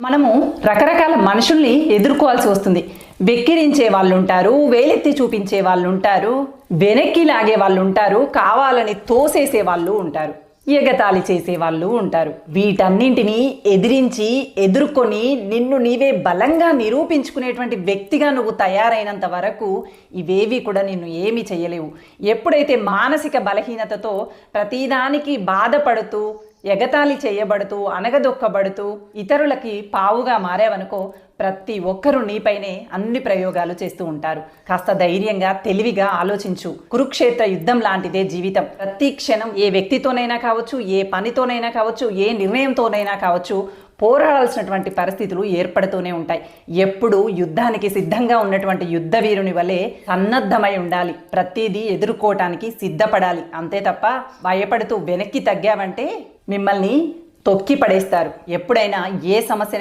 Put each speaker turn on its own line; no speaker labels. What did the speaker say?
మనము రకరకాల మనుషుల్ని ఎదుర్కోవాల్సి వస్తుంది. వెక్కిరించే వాళ్ళు ఉంటారు, వేలెత్తి చూపించే వాళ్ళు ఉంటారు, వెనక్కి లాగే వాళ్ళు ఉంటారు, కావాలని తోసేసే వాళ్ళు ఉంటారు, ఎగతాళి చేసే వాళ్ళు ఉంటారు. వీటన్నింటినీ ఎదిరించి ఎదుర్కొని నిన్ను నీవే బలంగా నిరూపించుకునేటువంటి వ్యక్తిగా నువ్వు తయారైనంత వరకు ఇవేవి కూడా నిన్ను ఏమీ చేయలేవు. ఎప్పుడైతే మానసిక బలహీనతతో ప్రతిదానికి బాధపడుతూ ఎగతాళి చేయబడుతూ అనగదొక్కబడుతూ ఇతరులకి పావుగా మారావనుకో ప్రతి ఒక్కరూ నీపైనే అన్ని ప్రయోగాలు చేస్తూ ఉంటారు. కాస్త ధైర్యంగా తెలివిగా ఆలోచించు. కురుక్షేత్ర యుద్ధం లాంటిదే జీవితం. ప్రతి క్షణం ఏ వ్యక్తితోనైనా కావచ్చు, ఏ పనితోనైనా కావచ్చు, ఏ నిర్ణయంతోనైనా కావచ్చు పోరాడాల్సినటువంటి పరిస్థితులు ఏర్పడుతూనే ఉంటాయి. ఎప్పుడు యుద్ధానికి సిద్ధంగా ఉన్నటువంటి యుద్ధ వీరుని వలె సన్నద్ధమై ఉండాలి. ప్రతిదీ ఎదుర్కోవటానికి సిద్ధపడాలి. అంతే తప్ప భయపడుతూ వెనక్కి తగ్గావంటే మిమ్మల్ని తొక్కి పడేస్తారు. ఎప్పుడైనా ఏ సమస్య